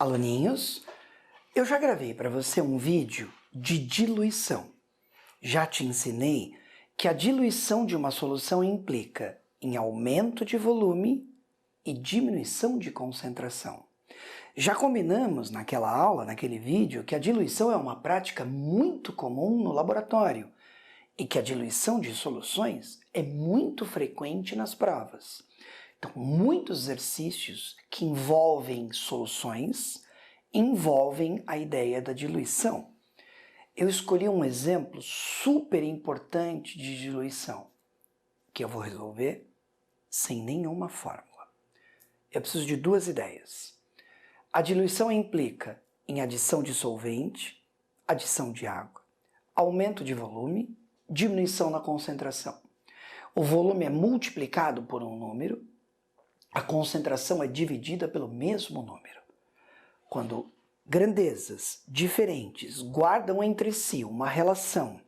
Aluninhos, eu já gravei para você um vídeo de diluição. Já te ensinei que a diluição de uma solução implica em aumento de volume e diminuição de concentração. Já combinamos naquela aula, naquele vídeo, que a diluição é uma prática muito comum no laboratório e que a diluição de soluções é muito frequente nas provas. Então, muitos exercícios que envolvem soluções envolvem a ideia da diluição. Eu escolhi um exemplo super importante de diluição, que eu vou resolver sem nenhuma fórmula. Eu preciso de duas ideias. A diluição implica em adição de solvente, adição de água, aumento de volume, diminuição na concentração. O volume é multiplicado por um número, a concentração é dividida pelo mesmo número. Quando grandezas diferentes guardam entre si uma relação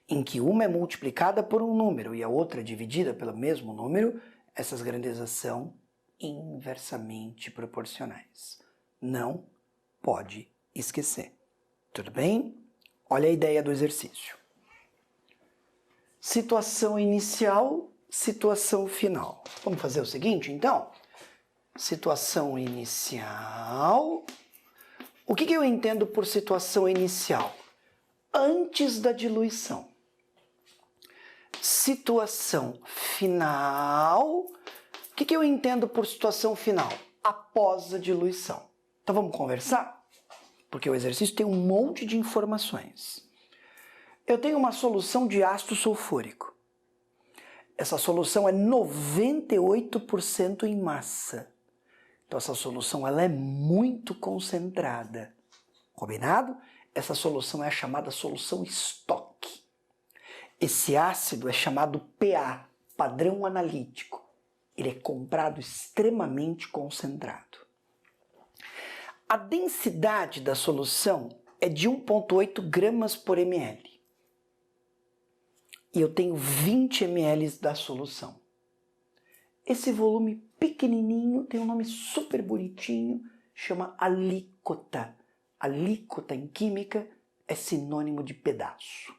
em que uma é multiplicada por um número e a outra é dividida pelo mesmo número, essas grandezas são inversamente proporcionais. Não pode esquecer. Tudo bem? Olha a ideia do exercício. Situação inicial, situação final. Vamos fazer o seguinte, então? Situação inicial. O que eu entendo por situação inicial? Antes da diluição. Situação final. O que eu entendo por situação final? Após a diluição. Então vamos conversar? Porque o exercício tem um monte de informações. Eu tenho uma solução de ácido sulfúrico. Essa solução é 98% em massa. Então essa solução ela é muito concentrada. Combinado? Essa solução é a chamada solução estoque. Esse ácido é chamado PA, padrão analítico. Ele é comprado extremamente concentrado. A densidade da solução é de 1,8 gramas por ml. E eu tenho 20 ml da solução. Esse volume pequenininho tem um nome super bonitinho, chama alíquota. Alíquota em química é sinônimo de pedaço.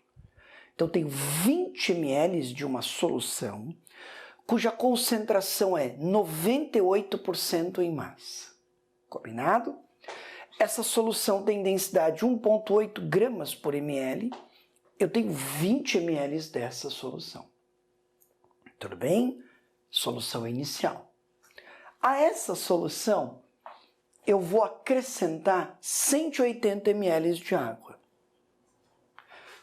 Então eu tenho 20 ml de uma solução cuja concentração é 98% em massa. Combinado? Essa solução tem densidade de 1,8 gramas por ml. Eu tenho 20 ml dessa solução. Tudo bem? Solução inicial. A essa solução, eu vou acrescentar 180 ml de água.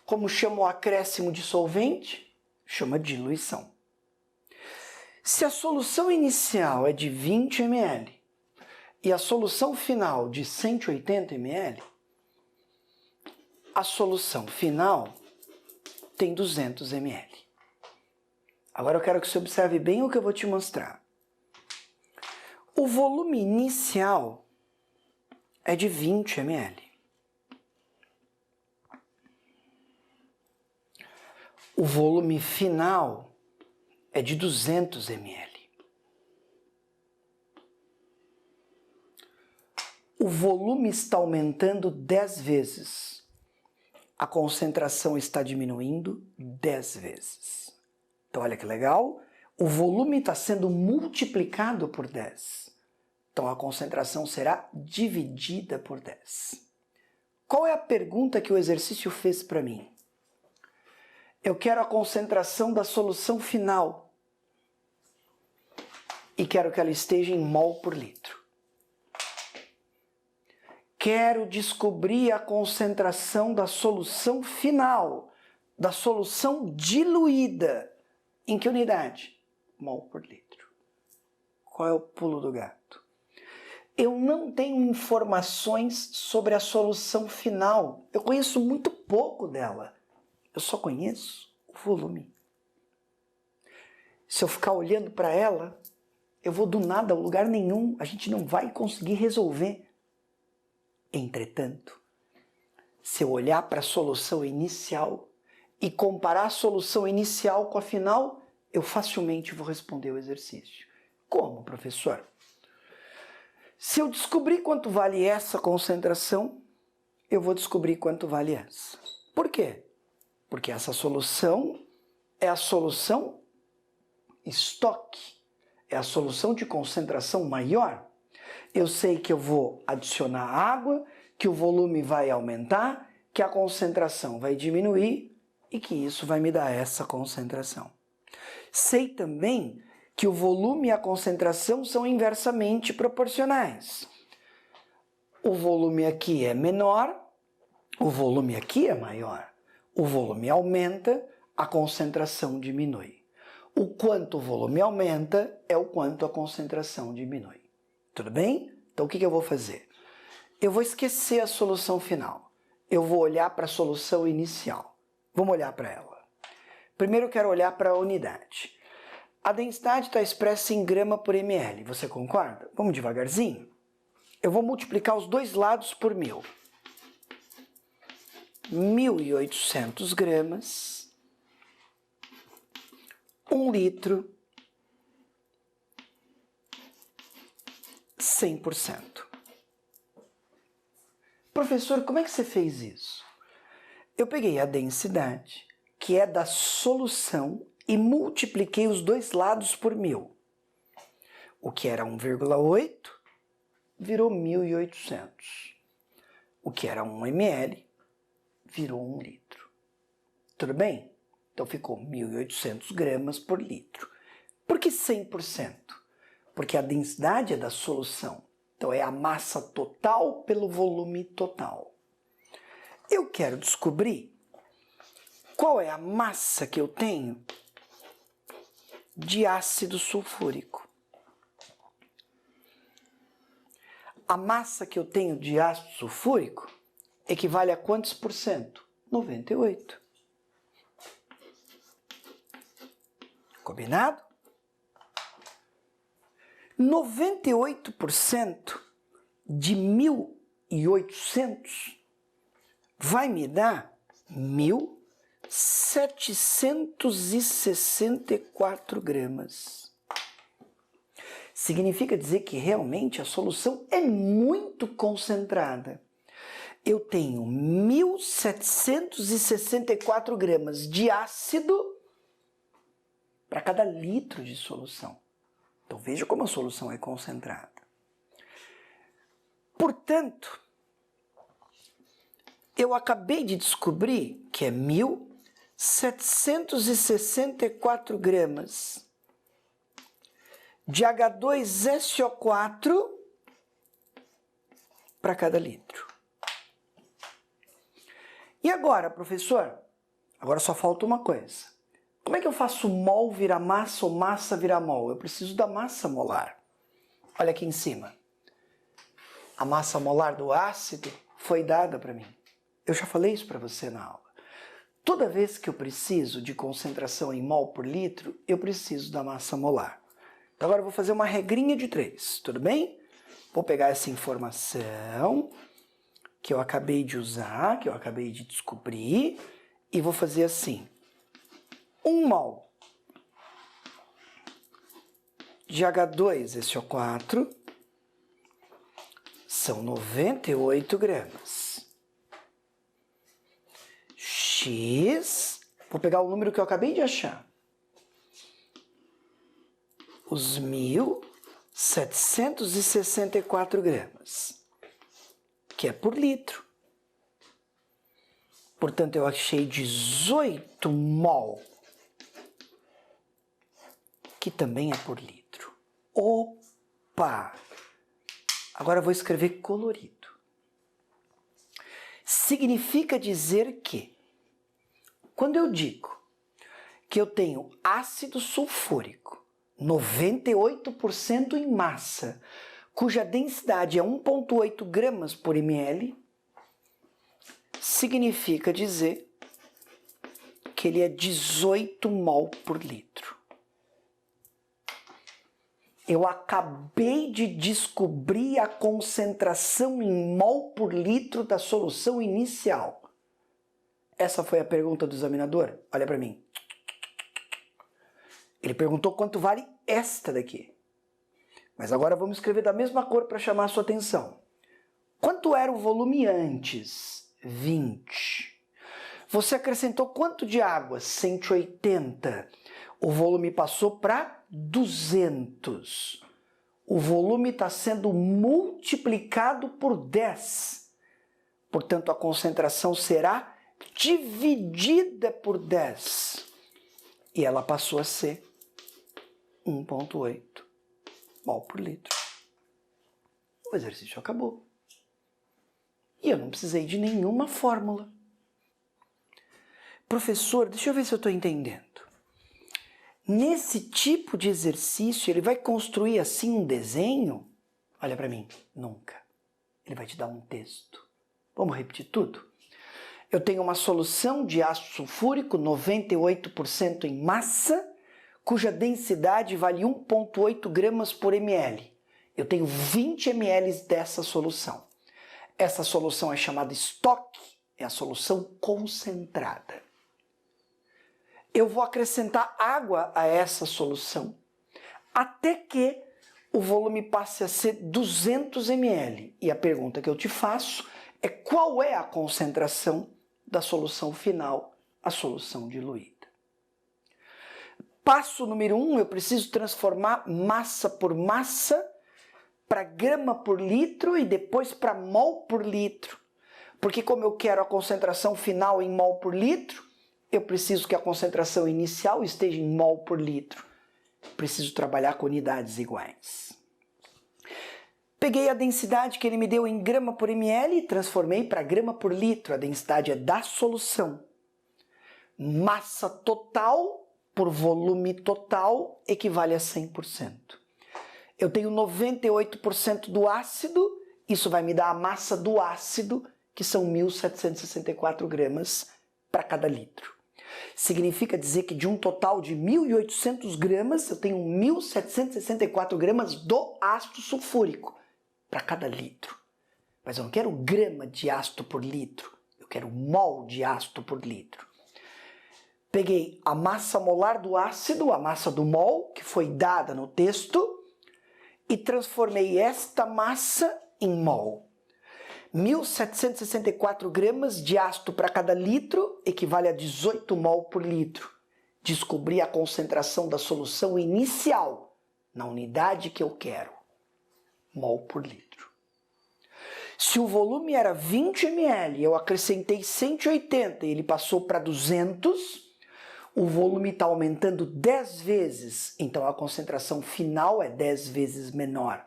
Como chama o acréscimo de solvente? Chama diluição. Se a solução inicial é de 20 ml e a solução final de 180 ml, a solução final tem 200 ml. Agora eu quero que você observe bem o que eu vou te mostrar. O volume inicial é de 20 ml. O volume final é de 200 ml. O volume está aumentando 10 vezes. A concentração está diminuindo 10 vezes. Então, olha que legal. O volume está sendo multiplicado por 10. Então, a concentração será dividida por 10. Qual é a pergunta que o exercício fez para mim? Eu quero a concentração da solução final. E quero que ela esteja em mol por litro. Quero descobrir a concentração da solução final, da solução diluída. Em que unidade? Mol por litro. Qual é o pulo do gato? Eu não tenho informações sobre a solução final. Eu conheço muito pouco dela. Eu só conheço o volume. Se eu ficar olhando para ela, eu vou do nada a lugar nenhum. A gente não vai conseguir resolver. Entretanto, se eu olhar para a solução inicial e comparar a solução inicial com a final, eu facilmente vou responder o exercício. Como, professor? Se eu descobrir quanto vale essa concentração, eu vou descobrir quanto vale essa. Por quê? Porque essa solução é a solução estoque, é a solução de concentração maior. Eu sei que eu vou adicionar água, que o volume vai aumentar, que a concentração vai diminuir e que isso vai me dar essa concentração. Sei também que o volume e a concentração são inversamente proporcionais. O volume aqui é menor, o volume aqui é maior. O volume aumenta, a concentração diminui. O quanto o volume aumenta é o quanto a concentração diminui. Tudo bem? Então o que eu vou fazer? Eu vou esquecer a solução final. Eu vou olhar para a solução inicial. Vamos olhar para ela. Primeiro eu quero olhar para a unidade. A densidade está expressa em grama por ml. Você concorda? Vamos devagarzinho? Eu vou multiplicar os dois lados por 1000. 1.800 gramas, 1 litro, 100%. Professor, como é que você fez isso? Eu peguei a densidade, que é da solução, e multipliquei os dois lados por 1000. O que era 1,8 virou 1.800. O que era 1 ml virou 1 litro. Tudo bem? Então ficou 1.800 gramas por litro. Por que 100%? Porque a densidade é da solução. Então é a massa total pelo volume total. Eu quero descobrir qual é a massa que eu tenho de ácido sulfúrico. A massa que eu tenho de ácido sulfúrico equivale a quantos por cento? 98. Combinado? 98% de 1.800 vai me dar 1.764 gramas. Significa dizer que realmente a solução é muito concentrada. Eu tenho 1.764 gramas de ácido para cada litro de solução. Então veja como a solução é concentrada. Portanto, eu acabei de descobrir que é 1.764 gramas de H2SO4 para cada litro. E agora, professor? Agora só falta uma coisa. Como é que eu faço mol virar massa ou massa virar mol? Eu preciso da massa molar. Olha aqui em cima. A massa molar do ácido foi dada para mim. Eu já falei isso para você na aula. Toda vez que eu preciso de concentração em mol por litro, eu preciso da massa molar. Então agora eu vou fazer uma regrinha de 3, tudo bem? Vou pegar essa informação que eu acabei de usar, que eu acabei de descobrir, e vou fazer assim. 1 mol de H2SO4 são 98 gramas. X, vou pegar o número que eu acabei de achar. Os 1.764 gramas, que é por litro. Portanto, eu achei 18 mol, que também é por litro. Opa! Agora eu vou escrever colorido. Significa dizer que, quando eu digo que eu tenho ácido sulfúrico, 98% em massa, cuja densidade é 1,8 gramas por ml, significa dizer que ele é 18 mol por litro. Eu acabei de descobrir a concentração em mol por litro da solução inicial. Essa foi a pergunta do examinador? Olha para mim. Ele perguntou quanto vale esta daqui. Mas agora vamos escrever da mesma cor para chamar a sua atenção. Quanto era o volume antes? 20. Você acrescentou quanto de água? 180. O volume passou para 200. O volume está sendo multiplicado por 10. Portanto, a concentração será dividida por 10. E ela passou a ser 1,8 mol por litro. O exercício acabou. E eu não precisei de nenhuma fórmula. Professor, deixa eu ver se eu estou entendendo. Nesse tipo de exercício, ele vai construir assim um desenho? Olha para mim, nunca. Ele vai te dar um texto. Vamos repetir tudo? Eu tenho uma solução de ácido sulfúrico, 98% em massa, cuja densidade vale 1,8 gramas por ml. Eu tenho 20 ml dessa solução. Essa solução é chamada estoque, é a solução concentrada. Eu vou acrescentar água a essa solução, até que o volume passe a ser 200 ml. E a pergunta que eu te faço é qual é a concentração da solução final, a solução diluída. Passo número 1, eu preciso transformar massa por massa para grama por litro e depois para mol por litro. Porque como eu quero a concentração final em mol por litro, eu preciso que a concentração inicial esteja em mol por litro. Preciso trabalhar com unidades iguais. Peguei a densidade que ele me deu em grama por ml e transformei para grama por litro. A densidade é da solução. Massa total por volume total equivale a 100%. Eu tenho 98% do ácido, isso vai me dar a massa do ácido, que são 1.764 gramas para cada litro. Significa dizer que de um total de 1.800 gramas, eu tenho 1.764 gramas do ácido sulfúrico para cada litro. Mas eu não quero grama de ácido por litro, eu quero mol de ácido por litro. Peguei a massa molar do ácido, a massa do mol, que foi dada no texto, e transformei esta massa em mol. 1.764 gramas de ácido para cada litro equivale a 18 mol por litro. Descobri a concentração da solução inicial na unidade que eu quero, mol por litro. Se o volume era 20 ml, eu acrescentei 180 e ele passou para 200, o volume está aumentando 10 vezes, então a concentração final é 10 vezes menor.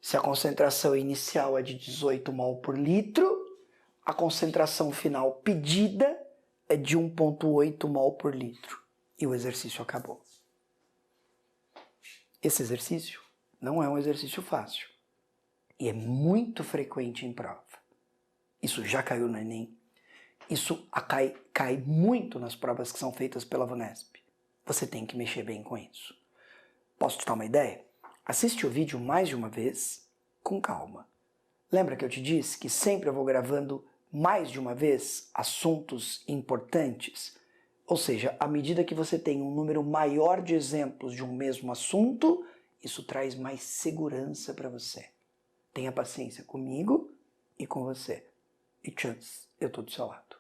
Se a concentração inicial é de 18 mol por litro, a concentração final pedida é de 1,8 mol por litro. E o exercício acabou. Esse exercício não é um exercício fácil. E é muito frequente em prova. Isso já caiu no Enem. Isso cai muito nas provas que são feitas pela VUNESP. Você tem que mexer bem com isso. Posso te dar uma ideia? Assiste o vídeo mais de uma vez, com calma. Lembra que eu te disse que sempre eu vou gravando mais de uma vez assuntos importantes? Ou seja, à medida que você tem um número maior de exemplos de um mesmo assunto, isso traz mais segurança para você. Tenha paciência comigo e com você. E chance, eu estou do seu lado.